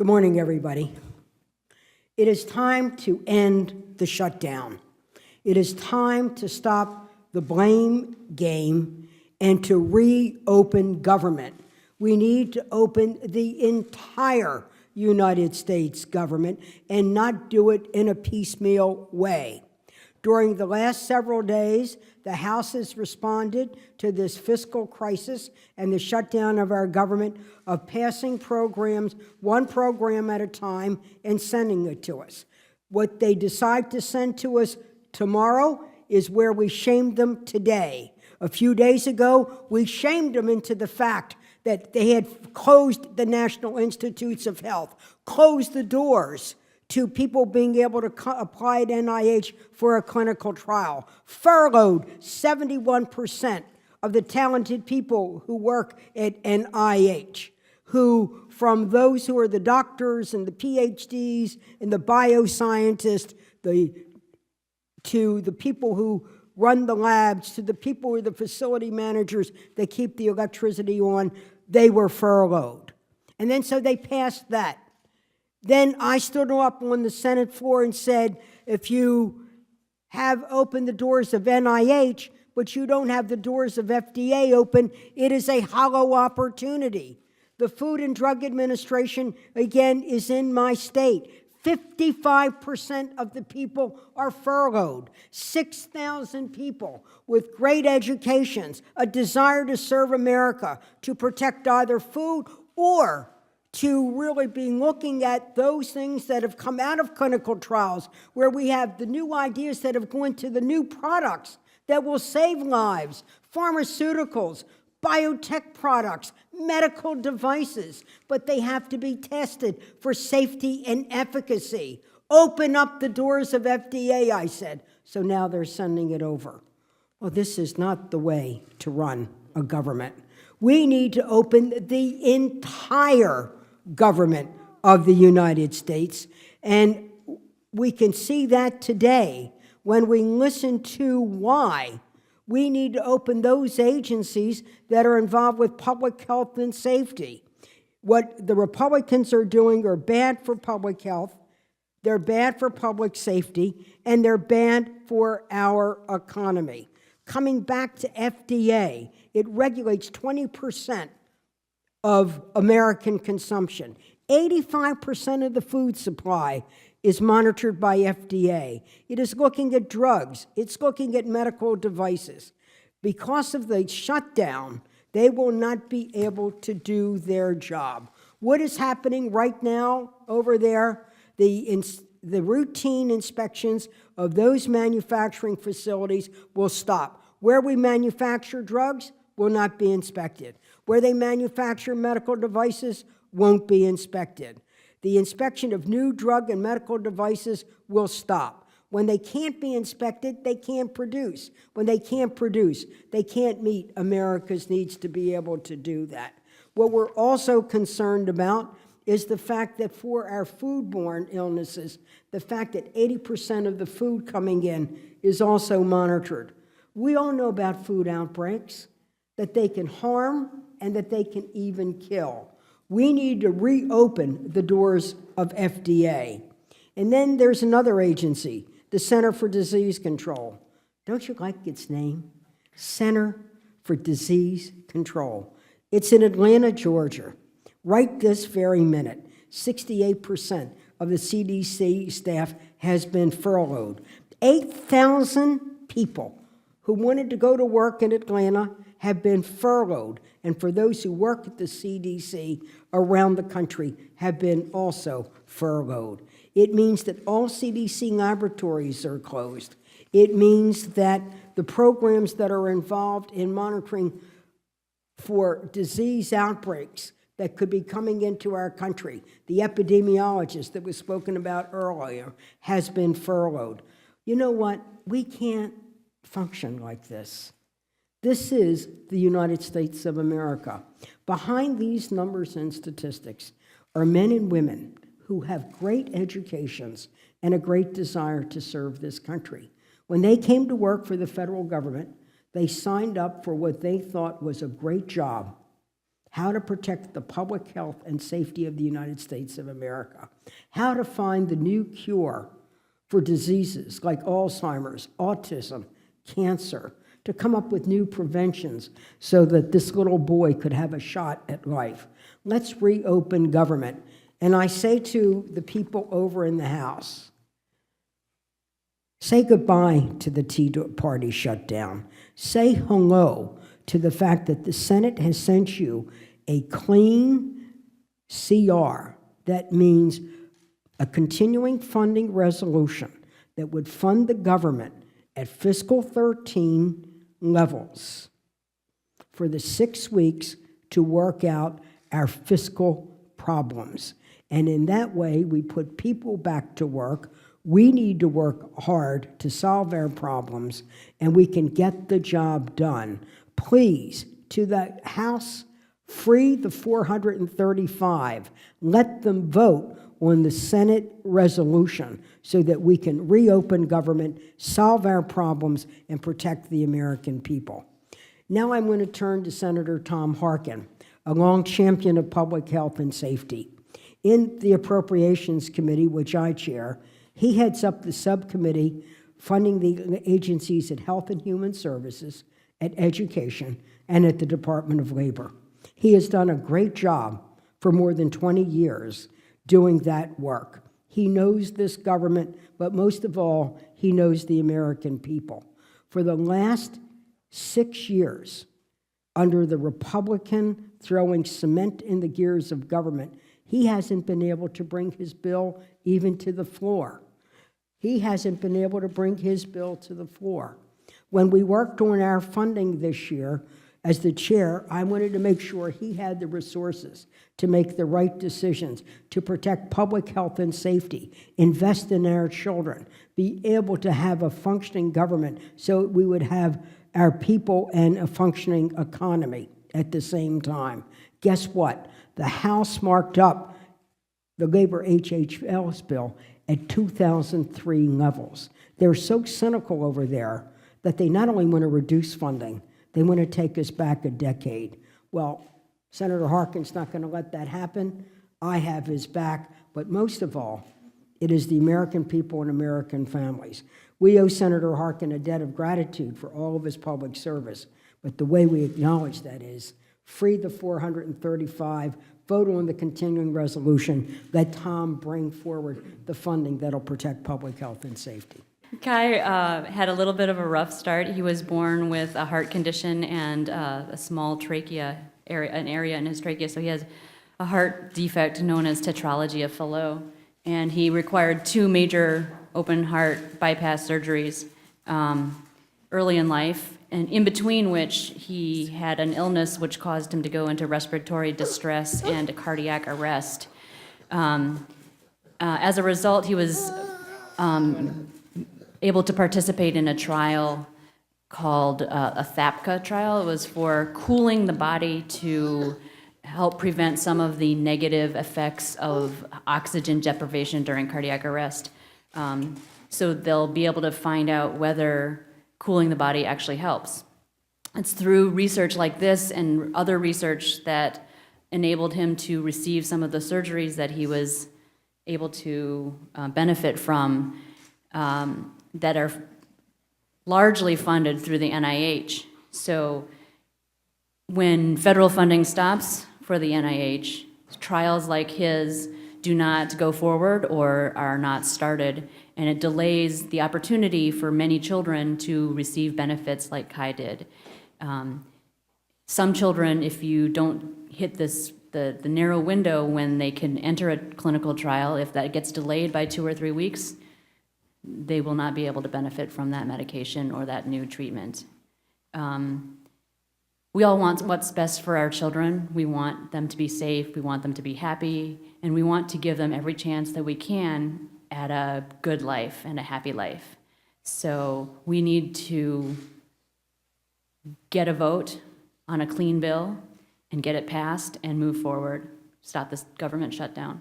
Good morning, everybody. It is time to end the shutdown. It is time to stop the blame game and to reopen government. We need to open the entire United States government and not do it in a piecemeal way. During the last several days, the House has responded to this fiscal crisis and the shutdown of our government of passing programs, one program at a time, and sending it to us. What they decide to send to us tomorrow is where we shamed them today. A few days ago, we shamed them into the fact that they had closed the National Institutes of Health, closed the doors to people being able to apply at NIH for a clinical trial, furloughed 71% of the talented people who work at NIH, who, from those who are the doctors and the PhDs and the bioscientists, to the people who run the labs, to the people who are the facility managers that keep the electricity on, they were furloughed. And then so they passed that. Then I stood up on the Senate floor and said, if you have opened the doors of NIH, but you don't have the doors of FDA open, it is a hollow opportunity. The Food and Drug Administration, again, is in my state. 55% of the people are furloughed. 6,000 people with great educations, a desire to serve America, to protect either food or to really be looking at those things that have come out of clinical trials, where we have the new ideas that have gone to the new products that will save lives, pharmaceuticals, biotech products, medical devices, but they have to be tested for safety and efficacy. Open up the doors of FDA, I said. So now they're sending it over. Well, this is not the way to run a government. We need to open the entire government of the United States, and we can see that today when we listen to why we need to open those agencies that are involved with public health and safety. What the Republicans are doing are bad for public health, they're bad for public safety, and they're bad for our economy. Coming back to FDA, it regulates 20% of American consumption. 85% of the food supply is monitored by FDA. It is looking at drugs. It's looking at medical devices. Because of the shutdown, they will not be able to do their job. What is happening right now over there? The routine inspections of those manufacturing facilities will stop. Where we manufacture drugs will not be inspected. Where they manufacture medical devices won't be inspected. The inspection of new drug and medical devices will stop. When they can't be inspected, they can't produce. When they can't produce, they can't meet America's needs to be able to do that. What we're also concerned about is the fact that for our foodborne illnesses, the fact that 80% of the food coming in is also monitored. We all know about food outbreaks, that they can harm and that they can even kill. We need to reopen the doors of FDA. And then there's another agency, the Center for Disease Control. Don't you like its name? Center for Disease Control. It's in Atlanta, Georgia. Right this very minute, 68% of the CDC staff has been furloughed. 8,000 people who wanted to go to work in Atlanta have been furloughed, and for those who work at the CDC around the country have been also furloughed. It means that all CDC laboratories are closed. It means that the programs that are involved in monitoring for disease outbreaks that could be coming into our country, the epidemiologist that was spoken about earlier, has been furloughed. You know what? We can't function like this. This is the United States of America. Behind these numbers and statistics are men and women who have great educations and a great desire to serve this country. When they came to work for the federal government, they signed up for what they thought was a great job, how to protect the public health and safety of the United States of America, how to find the new cure for diseases like Alzheimer's, autism, cancer, to come up with new preventions so that this little boy could have a shot at life. Let's reopen government. And I say to the people over in the House, say goodbye to the Tea Party shutdown. Say hello to the fact that the Senate has sent you a clean CR. That means a continuing funding resolution that would fund the government at fiscal 13 levels for the 6 weeks to work out our fiscal problems. And in that way, we put people back to work. We need to work hard to solve our problems, and we can get the job done. Please, to the House, free the 435. Let them vote on the Senate resolution so that we can reopen government, solve our problems, and protect the American people. Now I'm going to turn to Senator Tom Harkin, a long champion of public health and safety. In the Appropriations Committee, which I chair, he heads up the subcommittee funding the agencies at Health and Human Services, at Education, and at the Department of Labor. He has done a great job for more than 20 years doing that work. He knows this government, but most of all, he knows the American people. For the last 6 years, under the Republican throwing cement in the gears of government, he hasn't been able to bring his bill even to the floor. He hasn't been able to bring his bill to the floor. When we worked on our funding this year, as the chair, I wanted to make sure he had the resources to make the right decisions, to protect public health and safety, invest in our children, be able to have a functioning government so we would have our people and a functioning economy at the same time. Guess what? The House marked up the labor HHL's bill at 2003 levels. They're so cynical over there that they not only want to reduce funding, they want to take us back a decade. Well, Senator Harkin's not going to let that happen. I have his back, but most of all, it is the American people and American families. We owe Senator Harkin a debt of gratitude for all of his public service, but the way we acknowledge that is free the 435, vote on the continuing resolution, let Tom bring forward the funding that'll protect public health and safety. Kai had a little bit of a rough start. He was born with a heart condition and a small trachea area, an area in his trachea, so he has a heart defect known as tetralogy of Fallot, and he required 2 major open heart bypass surgeries early in life, and in between which he had an illness which caused him to go into respiratory distress and a cardiac arrest. As a result, he was able to participate in a trial called a THAPCA trial. It was for cooling the body to help prevent some of the negative effects of oxygen deprivation during cardiac arrest. So they'll be able to find out whether cooling the body actually helps. It's through research like this and other research that enabled him to receive some of the surgeries that he was able to benefit from that are largely funded through the NIH. So when federal funding stops for the NIH, trials like his do not go forward or are not started, and it delays the opportunity for many children to receive benefits like Kai did. Some children, if you don't hit the narrow window when they can enter a clinical trial, if that gets delayed by 2 or 3 weeks, they will not be able to benefit from that medication or that new treatment. We all want what's best for our children. We want them to be safe, we want them to be happy, and we want to give them every chance that we can at a good life and a happy life. So we need to get a vote on a clean bill and get it passed and move forward, stop this government shutdown.